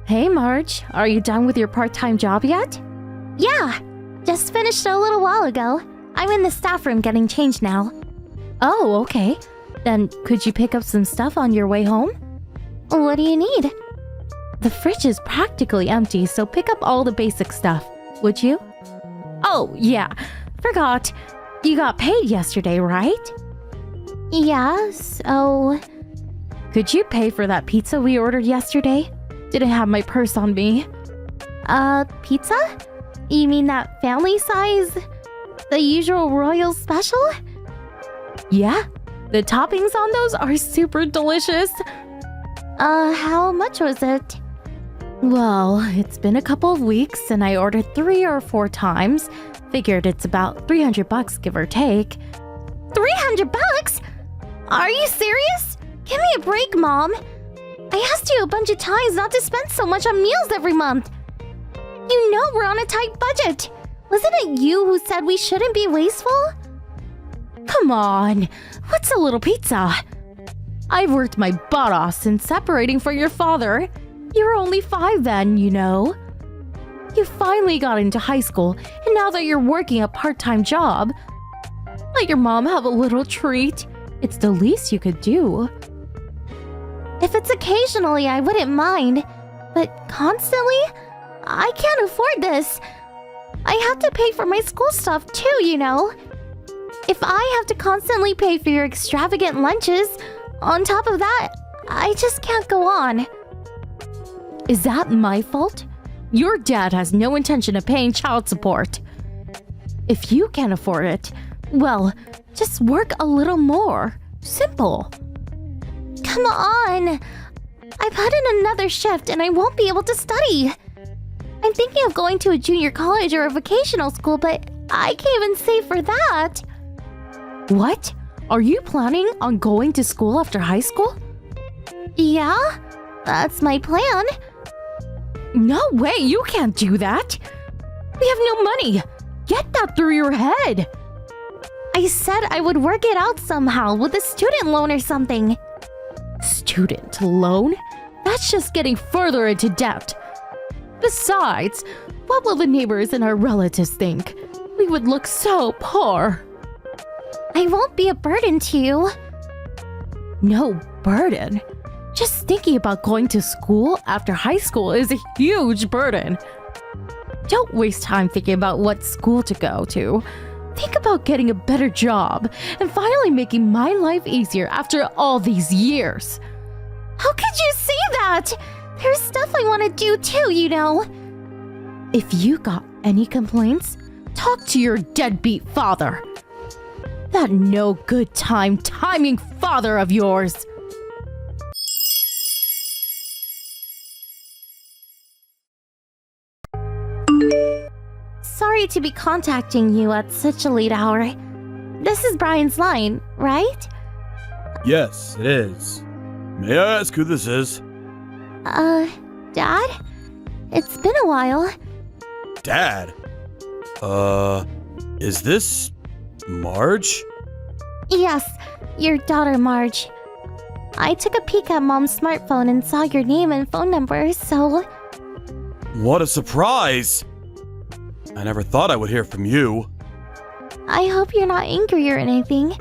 Hey Marge, are you done with your part-time job yet? Yeah, just finished a little while ago. I'm in the staff room getting changed now. Oh, okay. Then could you pick up some stuff on your way home? What do you need? The fridge is practically empty, so pick up all the basic stuff, would you? Oh, yeah, forgot. You got paid yesterday, right? Yeah, so... Could you pay for that pizza we ordered yesterday? Didn't have my purse on me. Pizza? You mean that family size? The usual royal special? Yeah, the toppings on those are super delicious. How much was it? Well, it's been a couple of weeks and I ordered 3 or 4 times. Figured it's about $300 give or take. $300? Are you serious? Give me a break, Mom. I asked you a bunch of times not to spend so much on meals every month. You know we're on a tight budget. Wasn't it you who said we shouldn't be wasteful? Come on, what's a little pizza? I've worked my butt off since separating from your father. You were only 5 then, you know. You finally got into high school, and now that you're working a part-time job, let your mom have a little treat. It's the least you could do. If it's occasionally, I wouldn't mind. But constantly? I can't afford this. I have to pay for my school stuff too, you know. If I have to constantly pay for your extravagant lunches, on top of that, I just can't go on. Is that my fault? Your dad has no intention of paying child support. If you can't afford it, well, just work a little more. Simple. Come on. I put in another shift and I won't be able to study. I'm thinking of going to a junior college or a vocational school, but I can't even save for that. What? Are you planning on going to school after high school? Yeah, that's my plan. No way, you can't do that. We have no money. Get that through your head. I said I would work it out somehow with a student loan or something. Student loan? That's just getting further into debt. Besides, what will the neighbors and our relatives think? We would look so poor. I won't be a burden to you. No burden? Just thinking about going to school after high school is a huge burden. Don't waste time thinking about what school to go to. Think about getting a better job and finally making my life easier after all these years. How could you say that? There's stuff I want to do too, you know. If you got any complaints, talk to your deadbeat father. That no good timing father of yours. Sorry to be contacting you at such a late hour. This is Brian's line, right? Yes, it is. May I ask who this is? Dad? It's been a while. Dad? Is this Marge? Yes, your daughter Marge. I took a peek at Mom's smartphone and saw your name and phone number, so... What a surprise! I never thought I would hear from you. I hope you're not angry or anything.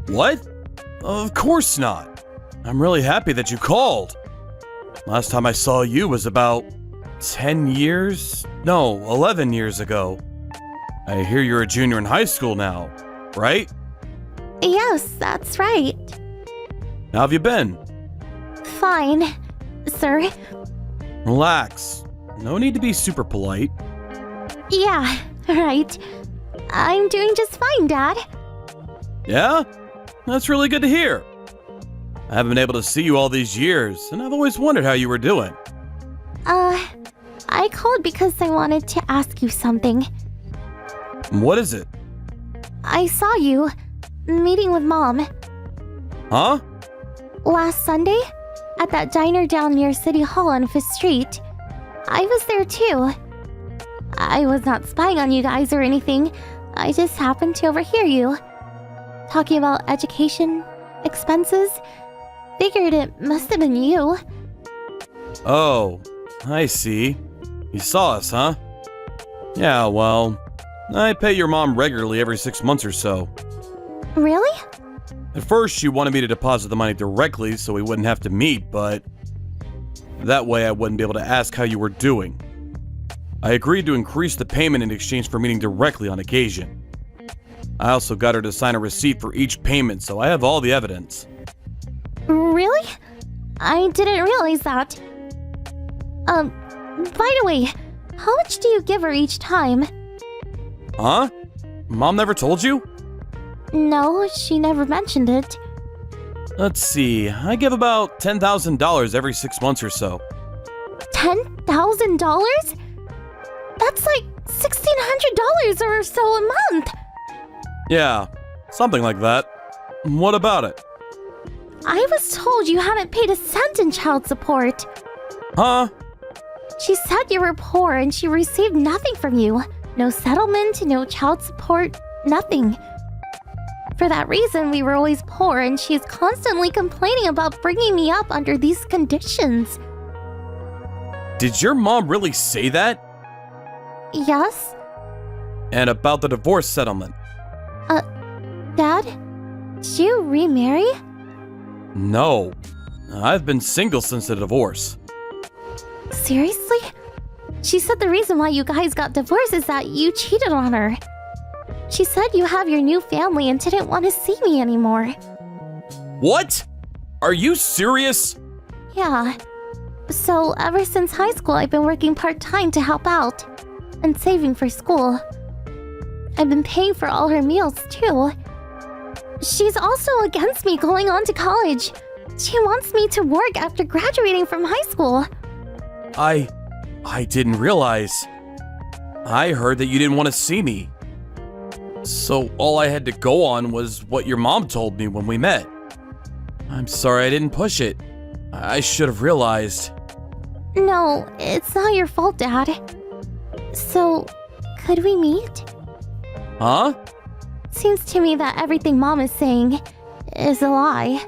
What? Of course not. I'm really happy that you called. Last time I saw you was about 10 years? No, 11 years ago. I hear you're a junior in high school now, right? Yes, that's right. How have you been? Fine, sir. Relax. No need to be super polite. Yeah, right. I'm doing just fine, Dad. Yeah? That's really good to hear. I haven't been able to see you all these years, and I've always wondered how you were doing. I called because I wanted to ask you something. What is it? I saw you meeting with Mom. Huh? Last Sunday, at that diner down near City Hall on 5th Street. I was there too. I was not spying on you guys or anything. I just happened to overhear you. Talking about education, expenses. Figured it must have been you. Oh, I see. You saw us, huh? Yeah, well, I pay your mom regularly every 6 months or so. Really? At first, she wanted me to deposit the money directly so we wouldn't have to meet, but that way I wouldn't be able to ask how you were doing. I agreed to increase the payment in exchange for meeting directly on occasion. I also got her to sign a receipt for each payment, so I have all the evidence. Really? I didn't realize that. By the way, how much do you give her each time? Huh? Mom never told you? No, she never mentioned it. Let's see, I give about $10,000 every 6 months or so. $10,000? That's like $1,600 or so a month. Yeah, something like that. What about it? I was told you hadn't paid a cent in child support. Huh? She said you were poor and she received nothing from you. No settlement, no child support, nothing. For that reason, we were always poor and she's constantly complaining about bringing me up under these conditions. Did your mom really say that? Yes? And about the divorce settlement? Dad? Did you remarry? No. I've been single since the divorce. Seriously? She said the reason why you guys got divorced is that you cheated on her. She said you have your new family and didn't want to see me anymore. What? Are you serious? Yeah. So, ever since high school, I've been working part-time to help out. And saving for school. I've been paying for all her meals, too. She's also against me going on to college. She wants me to work after graduating from high school. I didn't realize. I heard that you didn't want to see me. So all I had to go on was what your mom told me when we met. I'm sorry I didn't push it. I should have realized. No, it's not your fault, Dad. So, could we meet? Huh? Seems to me that everything Mom is saying is a lie.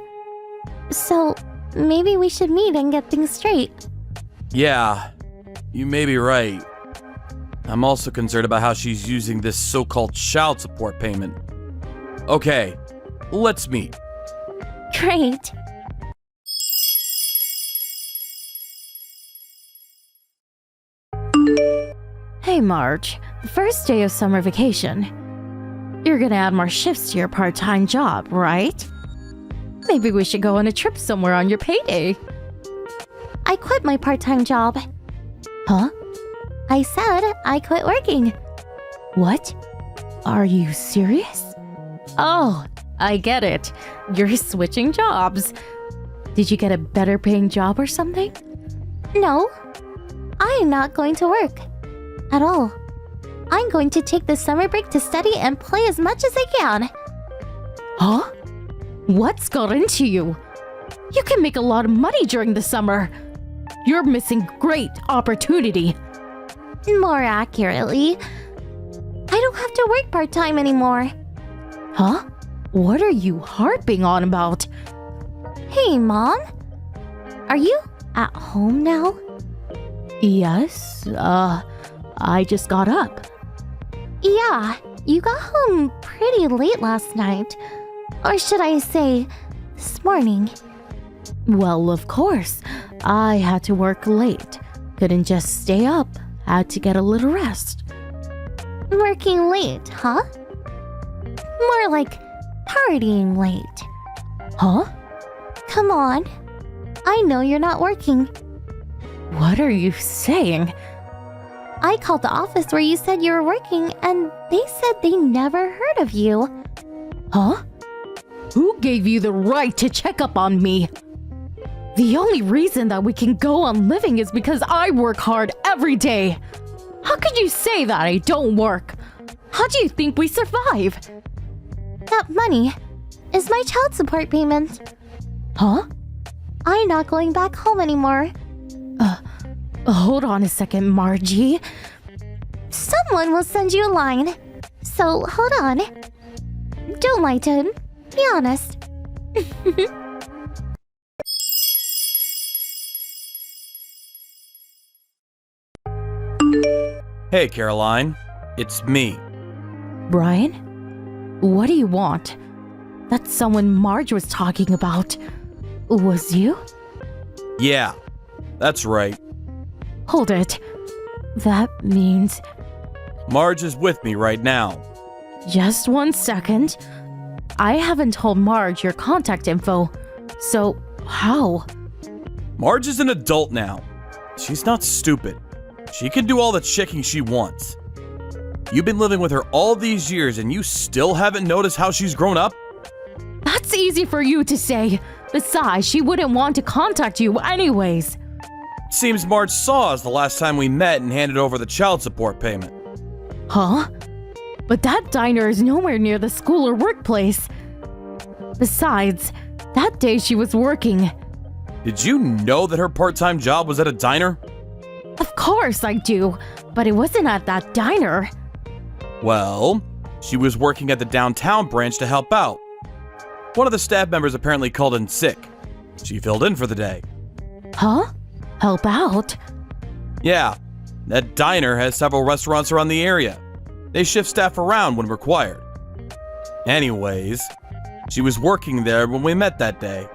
So, maybe we should meet and get things straight. Yeah, you may be right. I'm also concerned about how she's using this so-called child support payment. Okay, let's meet. Great. Hey, Marge. The first day of summer vacation. You're gonna add more shifts to your part-time job, right? Maybe we should go on a trip somewhere on your payday. I quit my part-time job. Huh? I said I quit working. What? Are you serious? Oh, I get it. You're switching jobs. Did you get a better paying job or something? No, I am not going to work. At all. I'm going to take the summer break to study and play as much as I can. Huh? What's got into you? You can make a lot of money during the summer. You're missing great opportunity. More accurately, I don't have to work part-time anymore. Huh? What are you harping on about? Hey, Mom. Are you at home now? Yes, I just got up. Yeah, you got home pretty late last night. Or should I say, this morning. Well, of course. I had to work late. Couldn't just stay up. Had to get a little rest. Working late, huh? More like partying late. Huh? Come on. I know you're not working. What are you saying? I called the office where you said you were working, and they said they never heard of you. Huh? Who gave you the right to check up on me? The only reason that we can go on living is because I work hard every day. How could you say that I don't work? How do you think we survive? That money is my child support payment. Huh? I'm not going back home anymore. Hold on a second, Margie. Someone will send you a line. So, hold on. Don't lie to him. Be honest. Hey, Caroline. It's me. Brian? What do you want? That's someone Marge was talking about. Was you? Yeah, that's right. Hold it. That means... Marge is with me right now. Just 1 second. I haven't told Marge your contact info. So, how? Marge is an adult now. She's not stupid. She can do all the checking she wants. You've been living with her all these years and you still haven't noticed how she's grown up? That's easy for you to say. Besides, she wouldn't want to contact you anyways. Seems Marge saw us the last time we met and handed over the child support payment. Huh? But that diner is nowhere near the school or workplace. Besides, that day she was working. Did you know that her part-time job was at a diner? Of course I do, but it wasn't at that diner. Well, she was working at the downtown branch to help out. One of the staff members apparently called in sick. She filled in for the day. Huh? Help out? Yeah, that diner has several restaurants around the area. They shift staff around when required. Anyways, she was working there when we met that day.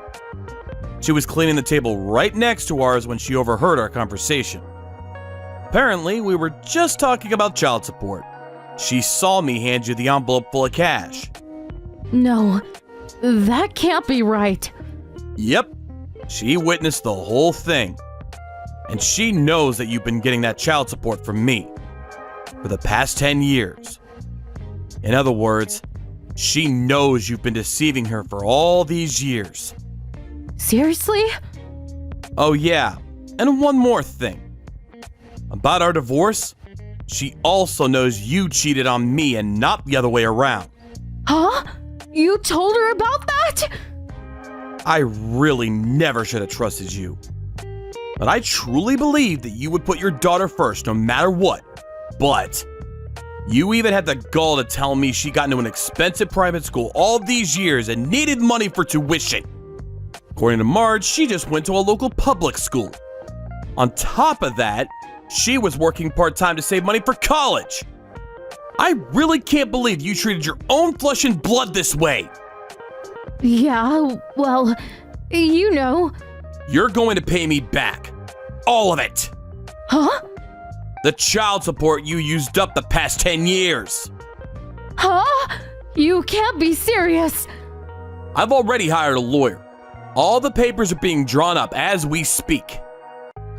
She was cleaning the table right next to ours when she overheard our conversation. Apparently, we were just talking about child support. She saw me hand you the envelope full of cash. No, that can't be right. Yep, she witnessed the whole thing. And she knows that you've been getting that child support from me for the past 10 years. In other words, she knows you've been deceiving her for all these years. Seriously? Oh yeah, and one more thing. About our divorce, she also knows you cheated on me and not the other way around. Huh? You told her about that? I really never should have trusted you. But I truly believe that you would put your daughter first no matter what. But you even had the gall to tell me she got into an expensive private school all these years and needed money for tuition. According to Marge, she just went to a local public school. On top of that, she was working part-time to save money for college. I really can't believe you treated your own flesh and blood this way. Yeah, well, you know. You're going to pay me back. All of it. Huh? The child support you used up the past 10 years. Huh? You can't be serious. I've already hired a lawyer. All the papers are being drawn up as we speak.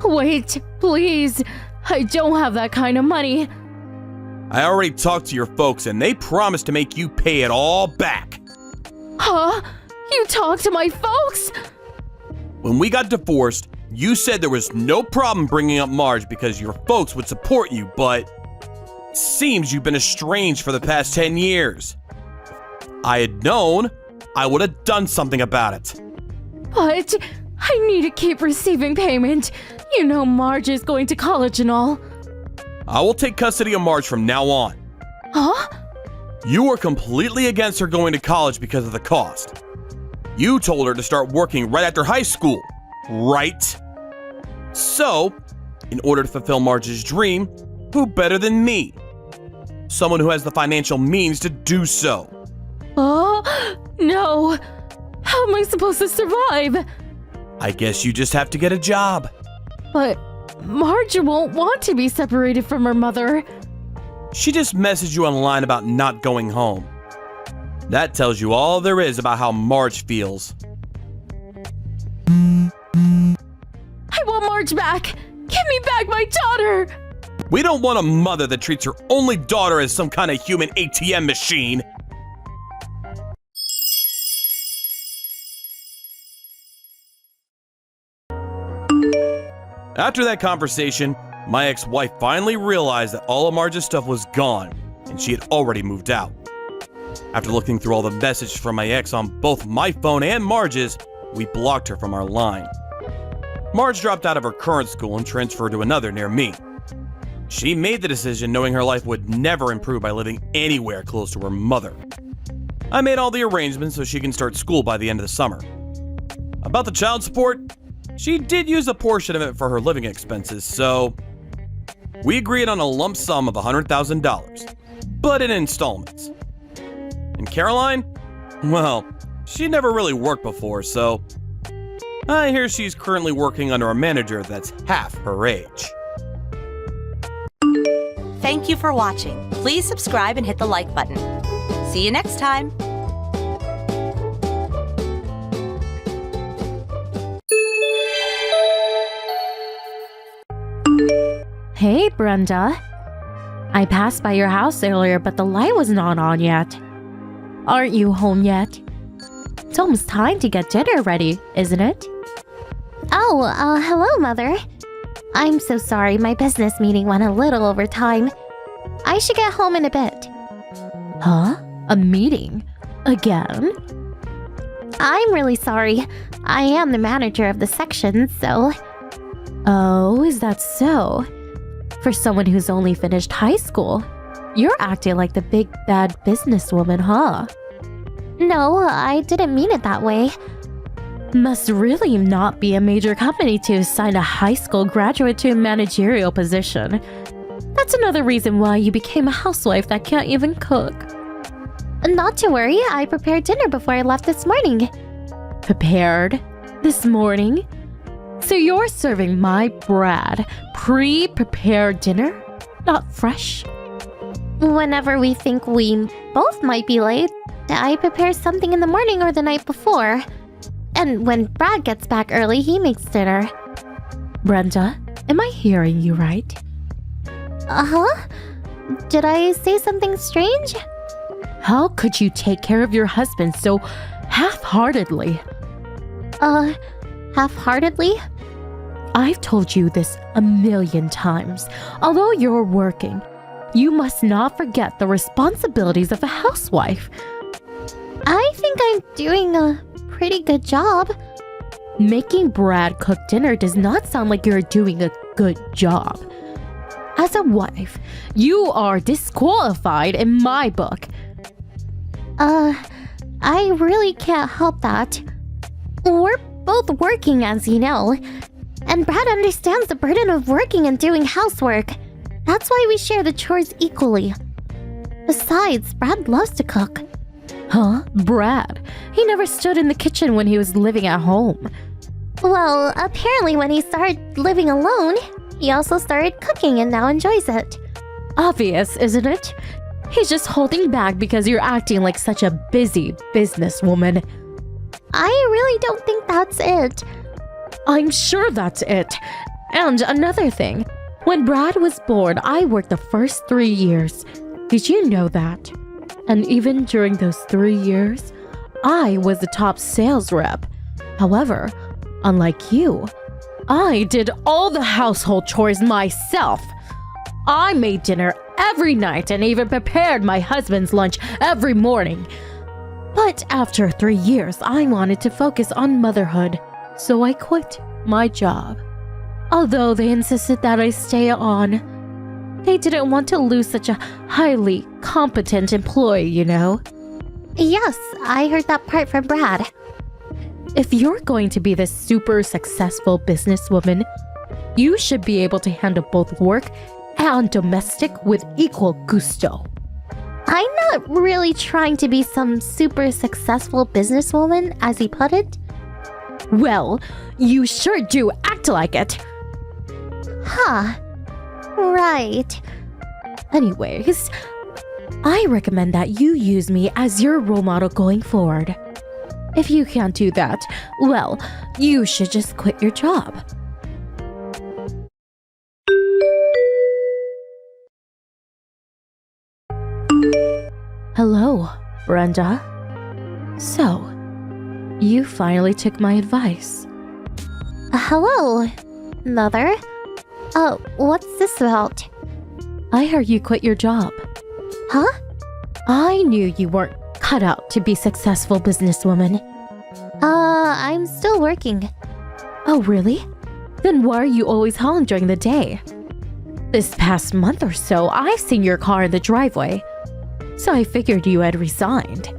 Wait, please. I don't have that kind of money. I already talked to your folks and they promised to make you pay it all back. Huh? You talked to my folks? When we got divorced, you said there was no problem bringing up Marge because your folks would support you, but it seems you've been estranged for the past 10 years. If I had known, I would have done something about it. But I need to keep receiving payment. You know Marge is going to college and all. I will take custody of Marge from now on. Huh? You were completely against her going to college because of the cost. You told her to start working right after high school, right? So, in order to fulfill Marge's dream, who better than me? Someone who has the financial means to do so. Oh, no. How am I supposed to survive? I guess you just have to get a job. But Marge won't want to be separated from her mother. She just messaged you online about not going home. That tells you all there is about how Marge feels. I want Marge back. Give me back my daughter. We don't want a mother that treats her only daughter as some kind of human ATM machine. After that conversation, my ex-wife finally realized that all of Marge's stuff was gone, and she had already moved out. After looking through all the messages from my ex on both my phone and Marge's, we blocked her from our line. Marge dropped out of her current school and transferred to another near me. She made the decision knowing her life would never improve by living anywhere close to her mother. I made all the arrangements so she can start school by the end of the summer. About the child support, she did use a portion of it for her living expenses, so We agreed on a lump sum of $100,000, but in installments. And Caroline? Well, she never really worked before, so I hear she's currently working under a manager that's half her age. Thank you for watching. Please subscribe and hit the like button. See you next time. Hey, Brenda. I passed by your house earlier, but the light was not on yet. Aren't you home yet? It's almost time to get dinner ready, isn't it? Oh, hello, Mother. I'm so sorry, my business meeting went a little over time. I should get home in a bit. Huh? A meeting? Again? I'm really sorry. I am the manager of the section, so... Oh, is that so? For someone who's only finished high school, you're acting like the big bad businesswoman, huh? No, I didn't mean it that way. Must really not be a major company to assign a high school graduate to a managerial position. That's another reason why you became a housewife that can't even cook. Not to worry, I prepared dinner before I left this morning. Prepared? This morning? So you're serving my Brad pre-prepared dinner? Not fresh? Whenever we think we both might be late, I prepare something in the morning or the night before. And when Brad gets back early, he makes dinner. Brenda, am I hearing you right? Uh-huh? Did I say something strange? How could you take care of your husband so half-heartedly? Half-heartedly? I've told you this a million times. Although you're working, you must not forget the responsibilities of a housewife. I think I'm doing a pretty good job. Making Brad cook dinner does not sound like you're doing a good job. As a wife, you are disqualified in my book. I really can't help that. We're both working, as you know. And Brad understands the burden of working and doing housework. That's why we share the chores equally. Besides, Brad loves to cook. Huh? Brad? He never stood in the kitchen when he was living at home. Well, apparently when he started living alone, he also started cooking and now enjoys it. Obvious, isn't it? He's just holding back because you're acting like such a busy businesswoman. I really don't think that's it. I'm sure that's it. And another thing, when Brad was born, I worked the first 3 years. Did you know that? And even during those 3 years, I was the top sales rep. However, unlike you, I did all the household chores myself. I made dinner every night and even prepared my husband's lunch every morning. But after 3 years, I wanted to focus on motherhood, so I quit my job. Although they insisted that I stay on, they didn't want to lose such a highly competent employee, you know? Yes, I heard that part from Brad. If you're going to be this super successful businesswoman, you should be able to handle both work and domestic with equal gusto. I'm not really trying to be some super successful businesswoman, as he put it. Well, you sure do act like it. Huh. Right. Anyways, I recommend that you use me as your role model going forward. If you can't do that, well, you should just quit your job. Hello, Brenda. So, you finally took my advice. Hello, Mother. What's this about? I heard you quit your job. Huh? I knew you weren't cut out to be successful businesswoman. I'm still working. Oh, really? Then why are you always home during the day? This past month or so, I've seen your car in the driveway. So I figured you had resigned.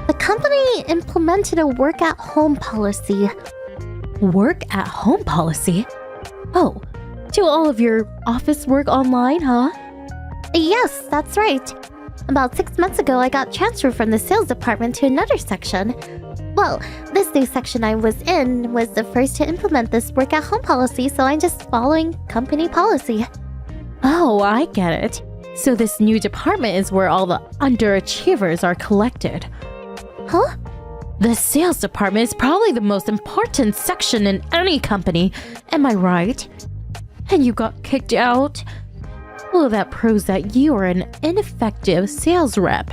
The company implemented a work-at-home policy. Work-at-home policy? Oh, Do all of your office work online, huh? Yes, that's right. About 6 months ago, I got transferred from the sales department to another section. Well, this new section I was in was the first to implement this work-at-home policy, so I'm just following company policy. Oh, I get it. So this new department is where all the underachievers are collected. Huh? The sales department is probably the most important section in any company. Am I right? And you got kicked out? Well, that proves that you are an ineffective sales rep.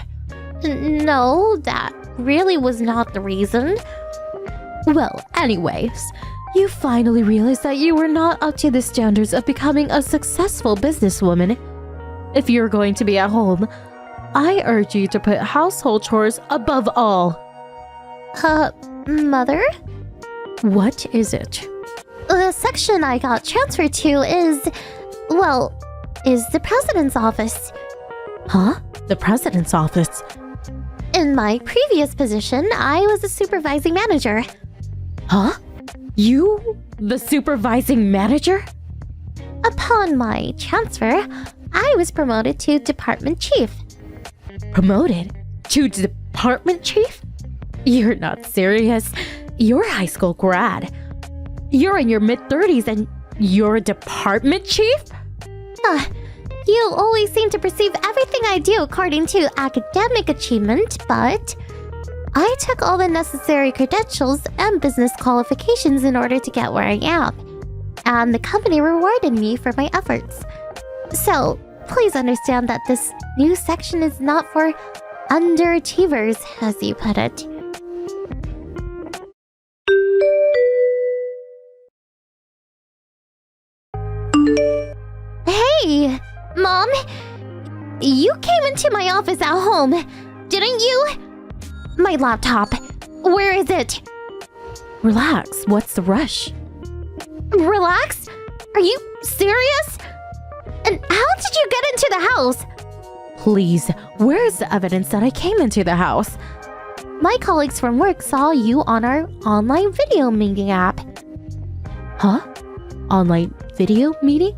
No, that really was not the reason. Well, anyways, you finally realized that you were not up to the standards of becoming a successful businesswoman. If you're going to be at home, I urge you to put household chores above all. Mother? What is it? The section I got transferred to is the president's office. Huh? The president's office? In my previous position, I was a supervising manager. Huh? You? The supervising manager? Upon my transfer, I was promoted to department chief. Promoted? To department chief? You're not serious. You're a high school grad. You're in your mid-30s and you're a department chief? You always seem to perceive everything I do according to academic achievement, but I took all the necessary credentials and business qualifications in order to get where I am, and the company rewarded me for my efforts. So, please understand that this new section is not for underachievers, as you put it. Hey! Mom, you came into my office at home, didn't you? My laptop, where is it? Relax, what's the rush? Relax? Are you serious? And how did you get into the house? Please, where is the evidence that I came into the house? My colleagues from work saw you on our online video meeting app. Huh? Online video meeting?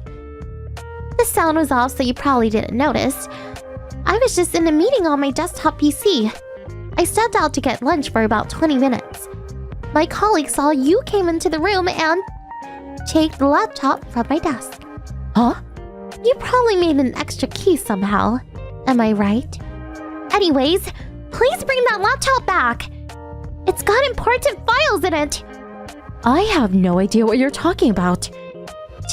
The sound was off, so you probably didn't notice. I was just in a meeting on my desktop PC. I stepped out to get lunch for about 20 minutes. My colleague saw you came into the room and take the laptop from my desk. Huh? You probably made an extra key somehow. Am I right? Anyways, please bring that laptop back. It's got important files in it. I have no idea what you're talking about.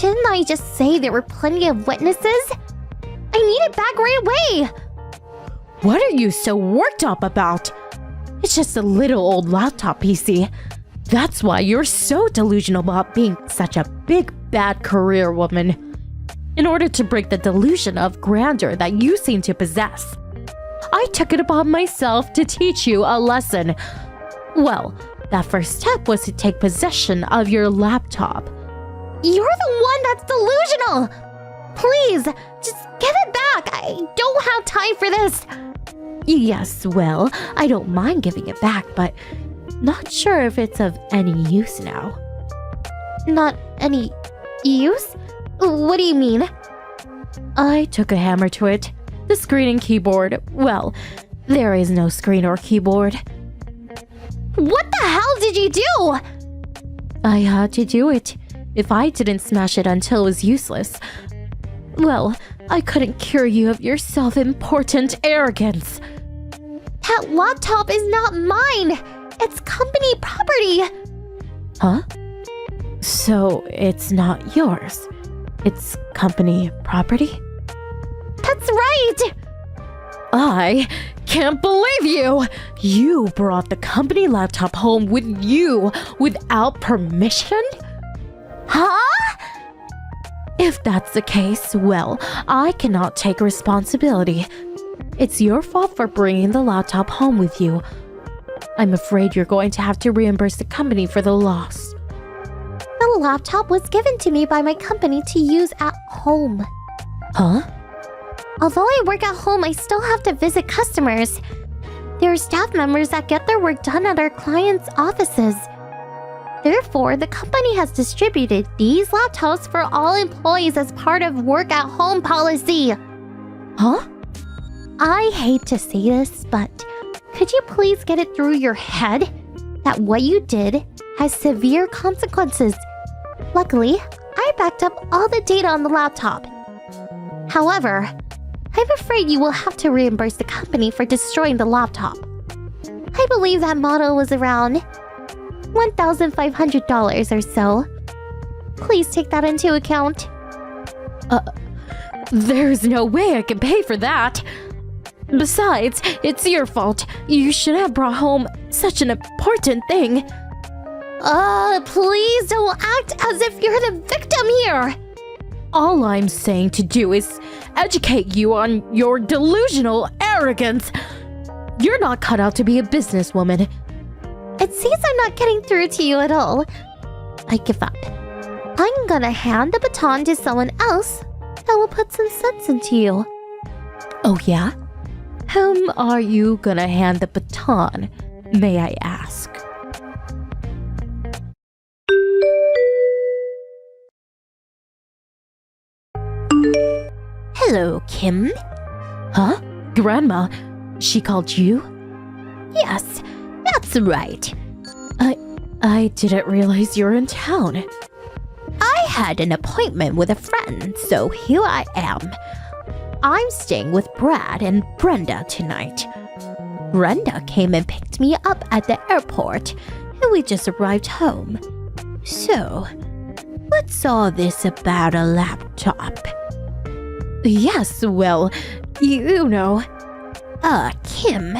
Didn't I just say there were plenty of witnesses? I need it back right away. What are you so worked up about? It's just a little old laptop PC. That's why you're so delusional about being such a big bad career woman. In order to break the delusion of grandeur that you seem to possess, I took it upon myself to teach you a lesson. Well, that first step was to take possession of your laptop. You're the one that's delusional! Please, just give it back! I don't have time for this! Yes, well, I don't mind giving it back, but not sure if it's of any use now. Not any use? What do you mean? I took a hammer to it. The screen and keyboard, well, there is no screen or keyboard. What the hell did you do? I had to do it. If I didn't smash it until it was useless, well, I couldn't cure you of your self-important arrogance. That laptop is not mine! It's company property! Huh? So it's not yours. It's company property? That's right! I can't believe you! You brought the company laptop home with you without permission? Huh? If that's the case, well, I cannot take responsibility. It's your fault for bringing the laptop home with you. I'm afraid you're going to have to reimburse the company for the loss. The laptop was given to me by my company to use at home. Huh? Although I work at home, I still have to visit customers. There are staff members that get their work done at our clients' offices. Therefore, the company has distributed these laptops for all employees as part of work-at-home policy. Huh? I hate to say this, but could you please get it through your head that what you did has severe consequences? Luckily, I backed up all the data on the laptop. However, I'm afraid you will have to reimburse the company for destroying the laptop. I believe that model was around $1,500 or so. Please take that into account. There's no way I can pay for that. Besides, it's your fault. You should have brought home such an important thing. Please don't act as if you're the victim here. All I'm saying to do is educate you on your delusional arrogance. You're not cut out to be a businesswoman. It seems I'm not getting through to you at all. I give up. I'm gonna hand the baton to someone else that will put some sense into you. Oh yeah? Whom are you gonna hand the baton, may I ask? Hello, Kim. Huh? Grandma, she called you? Yes, that's right. I didn't realize you were in town. I had an appointment with a friend, so here I am. I'm staying with Brad and Brenda tonight. Brenda came and picked me up at the airport, and we just arrived home. So, what's all this about a laptop? Yes, well, you know. Kim,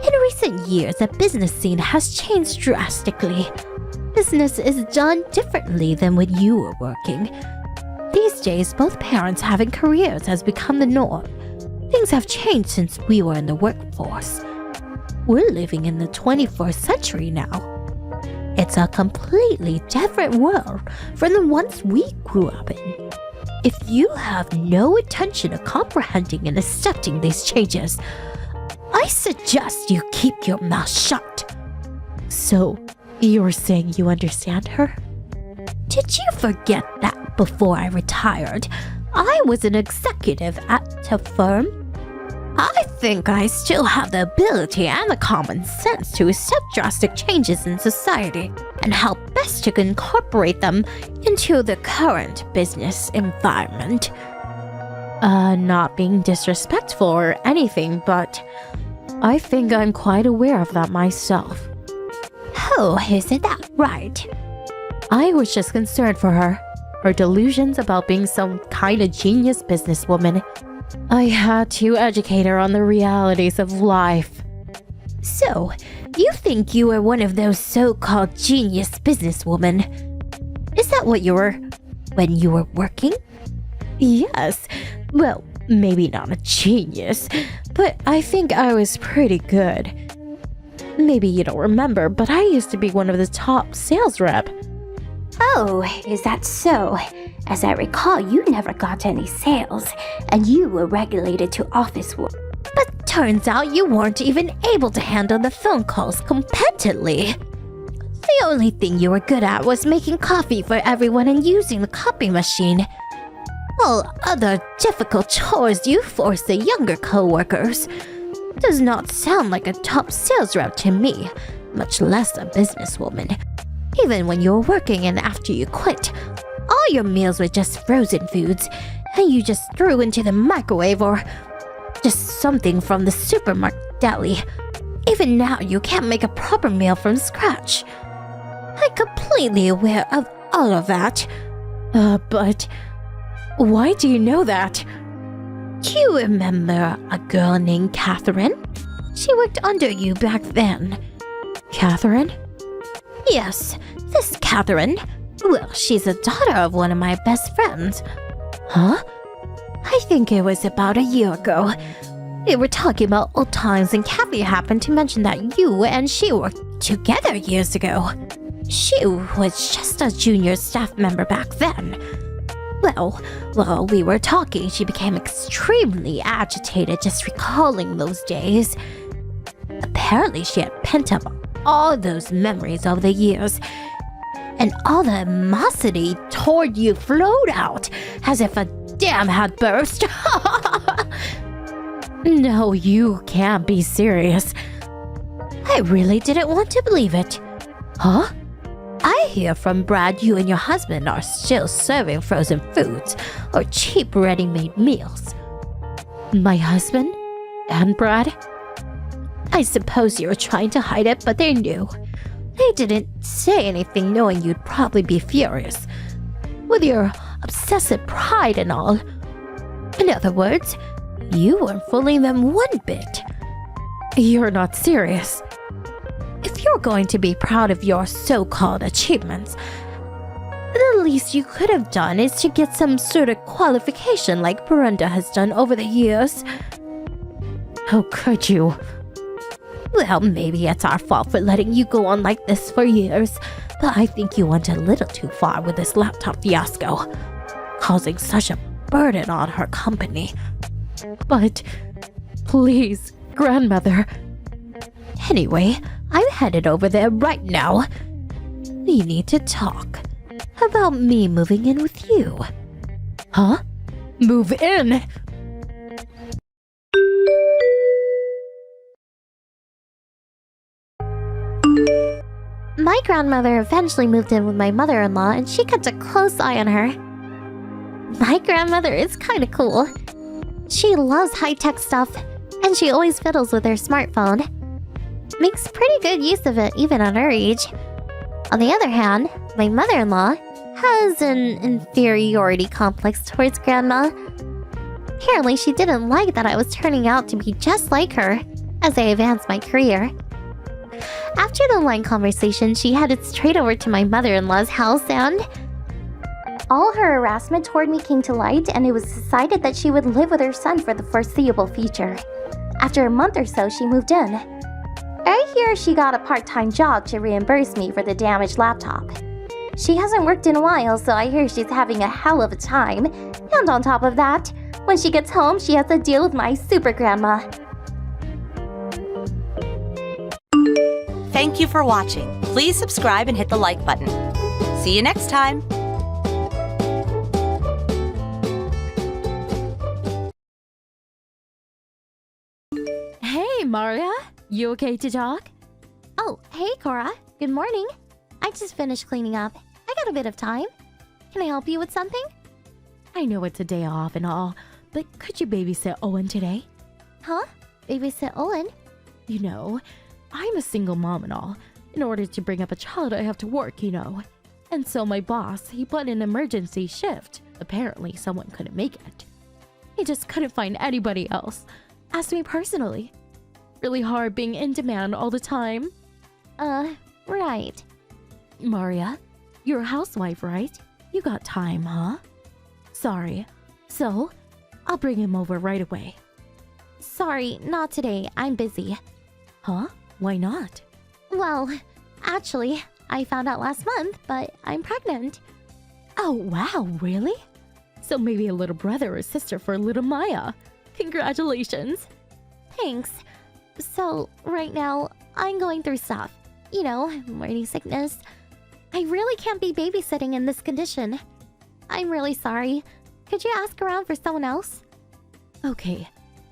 in recent years, the business scene has changed drastically. Business is done differently than when you were working. These days, both parents having careers has become the norm. Things have changed since we were in the workforce. We're living in the 21st century now. It's a completely different world from the ones we grew up in. If you have no intention of comprehending and accepting these changes, I suggest you keep your mouth shut. So, you're saying you understand her? Did you forget that before I retired, I was an executive at a firm? I think I still have the ability and the common sense to accept drastic changes in society and how best to incorporate them into the current business environment. Not being disrespectful or anything, but I think I'm quite aware of that myself. Oh, isn't that right? I was just concerned for her delusions about being some kind of genius businesswoman. I had to educate her on the realities of life. So, you think you were one of those so-called genius businesswomen? Is that what you were when you were working? Yes. Well, maybe not a genius, but I think I was pretty good. Maybe you don't remember, but I used to be one of the top sales rep. Oh, is that so? As I recall, you never got any sales, and you were regulated to office work. But turns out you weren't even able to handle the phone calls competently. The only thing you were good at was making coffee for everyone and using the copy machine. All other difficult chores you force the younger co-workers. Does not sound like a top sales rep to me, much less a businesswoman. Even when you were working and after you quit, all your meals were just frozen foods, and you just threw into the microwave or just something from the supermarket deli. Even now, you can't make a proper meal from scratch. I'm completely aware of all of that. But why do you know that? Do you remember a girl named Catherine? She worked under you back then. Catherine? Yes, this Catherine. Well, she's the daughter of one of my best friends. Huh? I think it was about a year ago. We were talking about old times and Kathy happened to mention that you and she worked together years ago. She was just a junior staff member back then. Well, while we were talking, she became extremely agitated just recalling those days. Apparently, she had pent up all those memories over the years, and all the animosity toward you flowed out as if a dam had burst. No, you can't be serious. I really didn't want to believe it. Huh? I hear from Brad you and your husband are still serving frozen foods or cheap ready-made meals. My husband? And Brad? I suppose you were trying to hide it, but they knew. They didn't say anything knowing you'd probably be furious. With your obsessive pride and all. In other words, you weren't fooling them one bit. You're not serious. If you're going to be proud of your so-called achievements, the least you could have done is to get some sort of qualification like Brenda has done over the years. How could you? Well, maybe it's our fault for letting you go on like this for years, but I think you went a little too far with this laptop fiasco, causing such a burden on her company. But, please, grandmother. Anyway, I'm headed over there right now. We need to talk about me moving in with you. Huh? Move in? My grandmother eventually moved in with my mother-in-law, and she kept a close eye on her. My grandmother is kind of cool. She loves high-tech stuff, and she always fiddles with her smartphone. Makes pretty good use of it, even at her age. On the other hand, my mother-in-law has an inferiority complex towards Grandma. Apparently, she didn't like that I was turning out to be just like her as I advanced my career. After the line conversation, she headed straight over to my mother-in-law's house and... all her harassment toward me came to light, and it was decided that she would live with her son for the foreseeable future. After a month or so, she moved in. I hear she got a part-time job to reimburse me for the damaged laptop. She hasn't worked in a while, so I hear she's having a hell of a time. And on top of that, when she gets home, she has to deal with my super grandma. Thank you for watching. Please subscribe and hit the like button. See you next time. Hey, Maria. You okay to talk? Oh, hey Cora. Good morning. I just finished cleaning up. I got a bit of time. Can I help you with something? I know it's a day off and all, but could you babysit Owen today? Huh? Babysit Owen? You know, I'm a single mom and all. In order to bring up a child, I have to work, you know. And so my boss, he put an emergency shift. Apparently, someone couldn't make it. He just couldn't find anybody else. Asked me personally. Really hard being in demand all the time. Right. Maria, you're a housewife, right? You got time, huh? Sorry. So, I'll bring him over right away. Sorry, not today. I'm busy. Huh? Why not? Well, actually, I found out last month, but I'm pregnant. Oh, wow, really? So maybe a little brother or sister for little Maya. Congratulations. Thanks. So, right now, I'm going through stuff. You know, morning sickness. I really can't be babysitting in this condition. I'm really sorry. Could you ask around for someone else? Okay.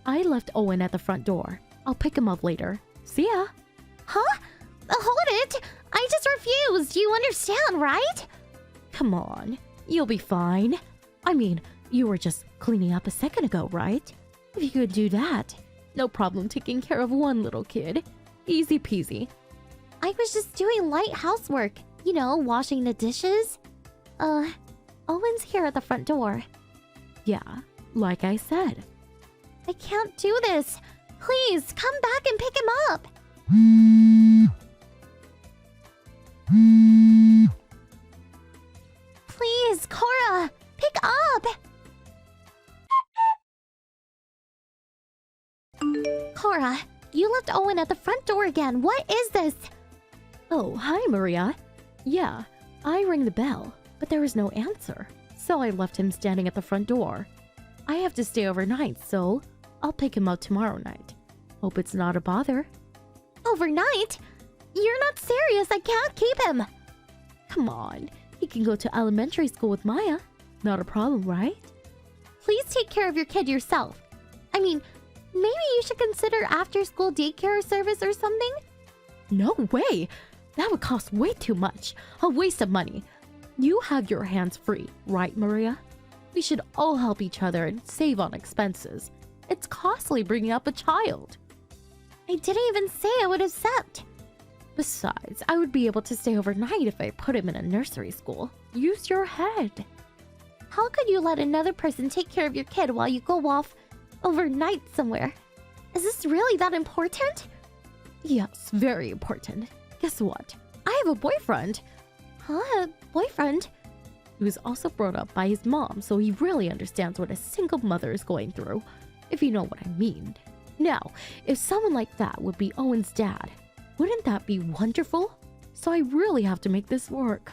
I left Owen at the front door. I'll pick him up later. See ya. Huh? Hold it! I just refused. You understand, right? Come on. You'll be fine. I mean, you were just cleaning up a second ago, right? If you could do that, no problem taking care of one little kid. Easy peasy. I was just doing light housework. You know, washing the dishes. Owen's here at the front door. Yeah, like I said. I can't do this. Please, come back and pick him up. Please, Cora, pick up. Cora, you left Owen at the front door again. What is this? Oh, hi, Maria. Yeah, I rang the bell, but there was no answer. So I left him standing at the front door. I have to stay overnight, so I'll pick him up tomorrow night. Hope it's not a bother. Overnight? You're not serious. I can't keep him. Come on, he can go to elementary school with Maya. Not a problem, right? Please take care of your kid yourself. I mean, maybe you should consider after-school daycare service or something? No way! That would cost way too much. A waste of money. You have your hands free, right, Maria? We should all help each other and save on expenses. It's costly bringing up a child. I didn't even say I would accept. Besides, I would be able to stay overnight if I put him in a nursery school. Use your head. How could you let another person take care of your kid while you go off overnight somewhere? Is this really that important? Yes, very important. Guess what? I have a boyfriend. Huh? A boyfriend? He was also brought up by his mom, so he really understands what a single mother is going through, if you know what I mean. Now, if someone like that would be Owen's dad, wouldn't that be wonderful? So I really have to make this work.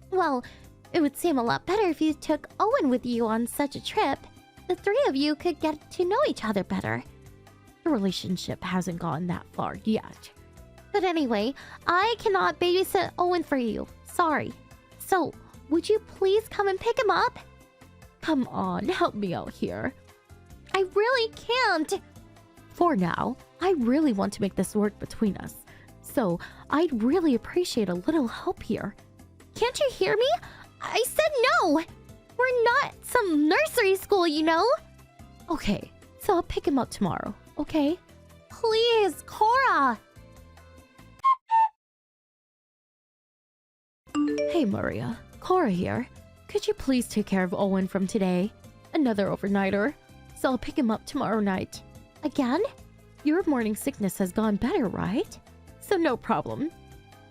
Well, it would seem a lot better if you took Owen with you on such a trip. The three of you could get to know each other better. The relationship hasn't gone that far yet. But anyway, I cannot babysit Owen for you. Sorry. So, would you please come and pick him up? Come on, help me out here. I really can't. For now, I really want to make this work between us. So, I'd really appreciate a little help here. Can't you hear me? I said no! We're not some nursery school, you know? Okay, so I'll pick him up tomorrow, okay? Please, Cora! Hey Maria, Cora here. Could you please take care of Owen from today? Another overnighter. So I'll pick him up tomorrow night. Again? Your morning sickness has gone better, right? So no problem.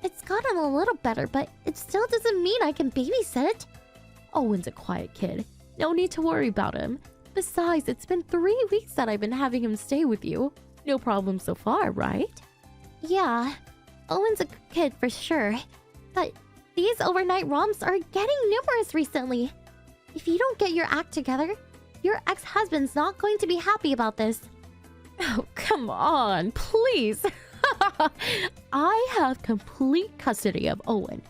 It's gotten a little better, but it still doesn't mean I can babysit. Owen's a quiet kid. No need to worry about him. Besides, it's been 3 weeks that I've been having him stay with you. No problem so far, right? Yeah, Owen's a good kid for sure. But these overnight romps are getting numerous recently. If you don't get your act together, your ex-husband's not going to be happy about this. Oh, come on, please. I have complete custody of Owen.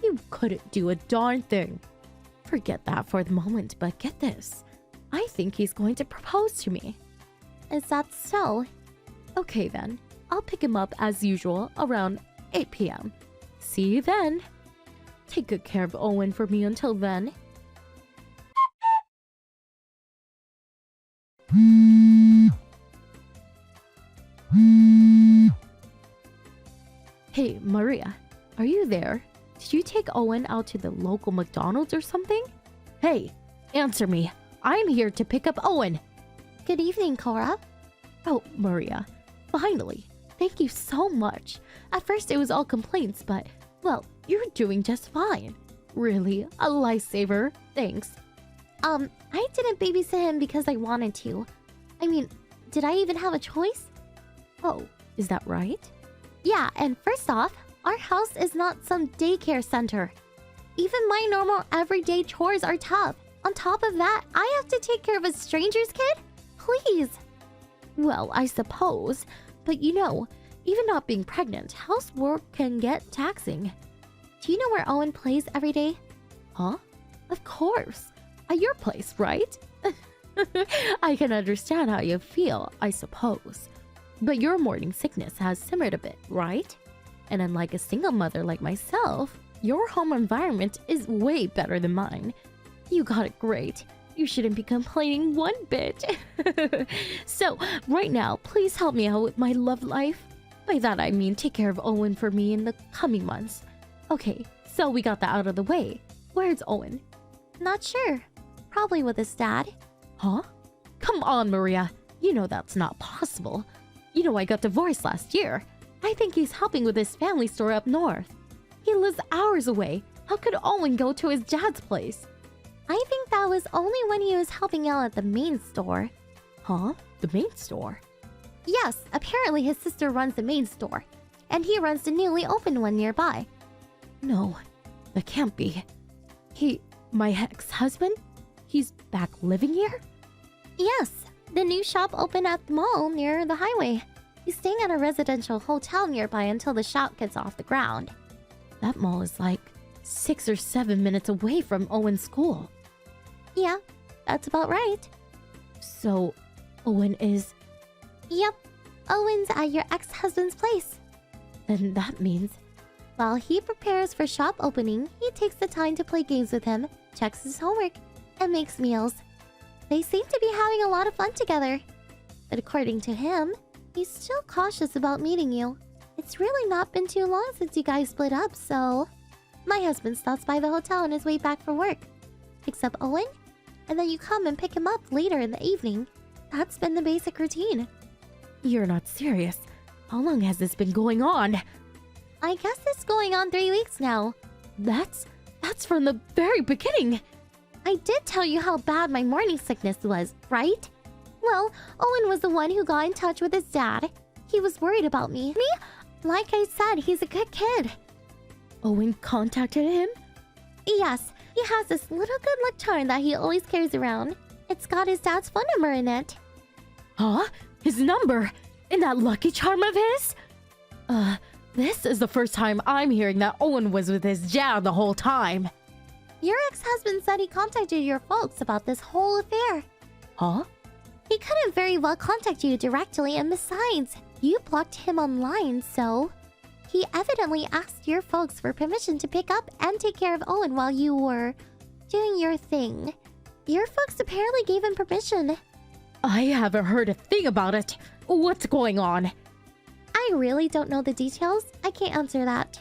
You couldn't do a darn thing. Forget that for the moment, but get this. I think he's going to propose to me. Is that so? Okay then, I'll pick him up as usual around 8 p.m. See you then. Take good care of Owen for me until then. Hey, Maria, are you there? Did you take Owen out to the local McDonald's or something? Hey, answer me. I'm here to pick up Owen. Good evening, Cora. Oh, Maria, finally. Thank you so much. At first it was all complaints, but, well, you're doing just fine. Really, a lifesaver. Thanks. I didn't babysit him because I wanted to. I mean, did I even have a choice? Oh, is that right? Yeah, and first off, our house is not some daycare center. Even my normal everyday chores are tough. On top of that, I have to take care of a stranger's kid? Please. Well, I suppose. But you know, even not being pregnant, housework can get taxing. Do you know where Owen plays every day? Huh? Of course. At your place, right? I can understand how you feel, I suppose. But your morning sickness has simmered a bit, right? And unlike a single mother like myself, your home environment is way better than mine. You got it great. You shouldn't be complaining one bit. So, right now, please help me out with my love life. By that I mean take care of Owen for me in the coming months. Okay, so we got that out of the way. Where's Owen? Not sure. Probably with his dad. Huh? Come on, Maria. You know that's not possible. You know I got divorced last year. I think he's helping with his family store up north. He lives hours away. How could Owen go to his dad's place? I think that was only when he was helping out at the main store. Huh? The main store? Yes, apparently his sister runs the main store, and he runs the newly opened one nearby. No, that can't be. My ex-husband? He's back living here? Yes, the new shop opened at the mall near the highway. He's staying at a residential hotel nearby until the shop gets off the ground. That mall is like 6 or 7 minutes away from Owen's school. Yeah, that's about right. So, Owen is... Yep, Owen's at your ex-husband's place. Then that means... While he prepares for shop opening, he takes the time to play games with him, checks his homework, and makes meals. They seem to be having a lot of fun together. But according to him, he's still cautious about meeting you. It's really not been too long since you guys split up, so... My husband stops by the hotel on his way back from work, picks up Owen, and then you come and pick him up later in the evening. That's been the basic routine. You're not serious. How long has this been going on? I guess it's going on 3 weeks now. That's from the very beginning. I did tell you how bad my morning sickness was, right? Well, Owen was the one who got in touch with his dad. He was worried about me. Like I said, he's a good kid. Owen contacted him? Yes, he has this little good luck charm that he always carries around. It's got his dad's phone number in it. Huh? His number? In that lucky charm of his? This is the first time I'm hearing that Owen was with his dad the whole time. Your ex-husband said he contacted your folks about this whole affair. Huh? He couldn't very well contact you directly, and besides, you blocked him online, so... He evidently asked your folks for permission to pick up and take care of Owen while you were doing your thing. Your folks apparently gave him permission. I haven't heard a thing about it. What's going on? I really don't know the details. I can't answer that.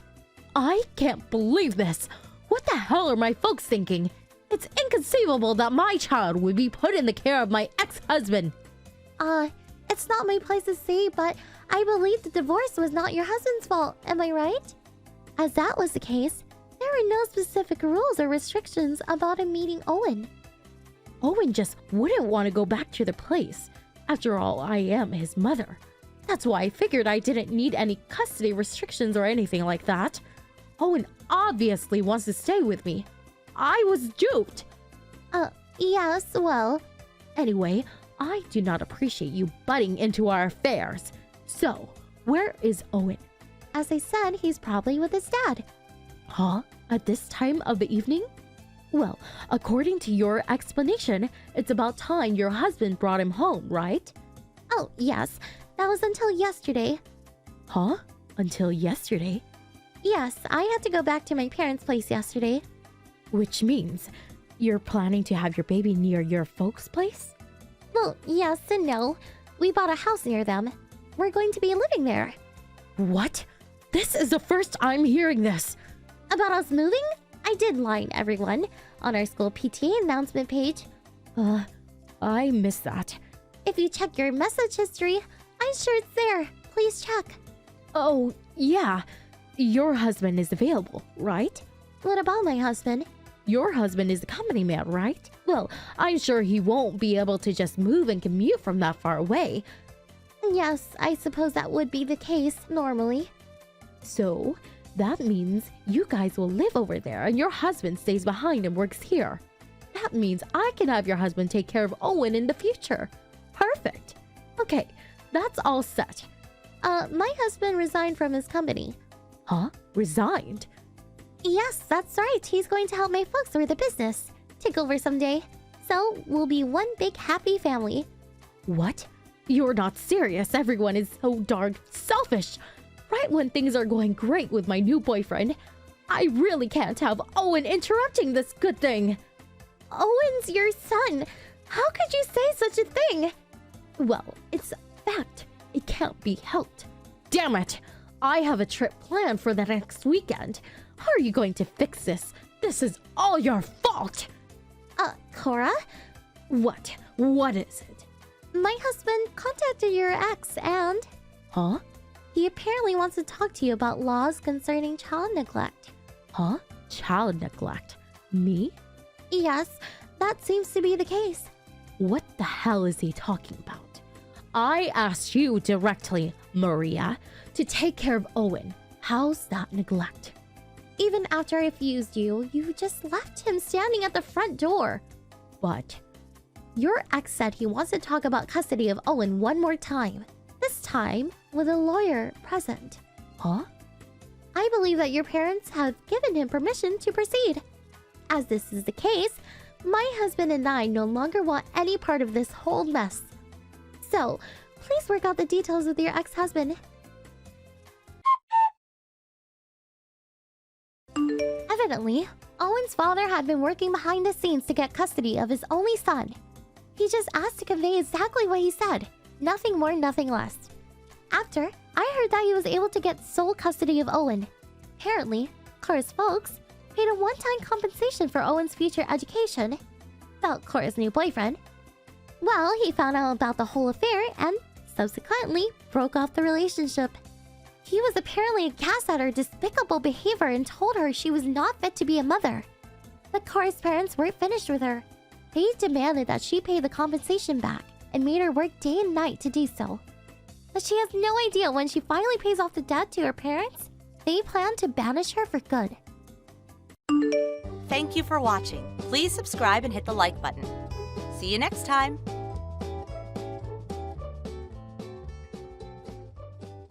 I can't believe this. What the hell are my folks thinking? It's inconceivable that my child would be put in the care of my ex-husband. It's not my place to say, but I believe the divorce was not your husband's fault. Am I right? As that was the case, there were no specific rules or restrictions about him meeting Owen. Owen just wouldn't want to go back to the place. After all, I am his mother. That's why I figured I didn't need any custody restrictions or anything like that. Owen obviously wants to stay with me. I was duped. Yes, well... Anyway, I do not appreciate you butting into our affairs. So, where is Owen? As I said, he's probably with his dad. Huh? At this time of the evening? Well, according to your explanation, it's about time your husband brought him home, right? Oh, yes. That was until yesterday. Huh? Until yesterday? Yes, I had to go back to my parents' place yesterday. Which means you're planning to have your baby near your folks' place? Well, yes and no. We bought a house near them. We're going to be living there. What? This is the first I'm hearing this. About us moving? I did line everyone on our school PTA announcement page. I missed that. If you check your message history, I'm sure it's there. Please check. Oh, yeah. Your husband is available, right? What about my husband? Your husband is the company man, right? Well, I'm sure he won't be able to just move and commute from that far away. Yes, I suppose that would be the case, normally. So, that means you guys will live over there and your husband stays behind and works here. That means I can have your husband take care of Owen in the future. Perfect. Okay, that's all set. My husband resigned from his company. Huh? Resigned? Yes, that's right. He's going to help my folks with the business. Take over someday. So, we'll be one big happy family. What? You're not serious. Everyone is so darn selfish. Right when things are going great with my new boyfriend, I really can't have Owen interrupting this good thing. Owen's your son. How could you say such a thing? Well, it's a fact. It can't be helped. Damn it! I have a trip planned for the next weekend. How are you going to fix this? This is all your fault! Cora? What? What is it? My husband contacted your ex and... Huh? He apparently wants to talk to you about laws concerning child neglect. Huh? Child neglect? Me? Yes, that seems to be the case. What the hell is he talking about? I asked you directly, Maria, to take care of Owen. How's that neglect? Even after I refused you, you just left him standing at the front door. But your ex said he wants to talk about custody of Owen one more time. This time with a lawyer present. Huh? I believe that your parents have given him permission to proceed. As this is the case, my husband and I no longer want any part of this whole mess. So, please work out the details with your ex-husband. Evidently, Owen's father had been working behind the scenes to get custody of his only son. He just asked to convey exactly what he said. Nothing more, nothing less. After, I heard that he was able to get sole custody of Owen. Apparently, Cora's folks paid a one-time compensation for Owen's future education. About Cora's new boyfriend. Well, he found out about the whole affair and subsequently broke off the relationship. He was apparently aghast at her despicable behavior and told her she was not fit to be a mother. But Cora's parents weren't finished with her. They demanded that she pay the compensation back and made her work day and night to do so. But she has no idea when she finally pays off the debt to her parents, they plan to banish her for good. Thank you for watching. Please subscribe and hit the like button. See you next time.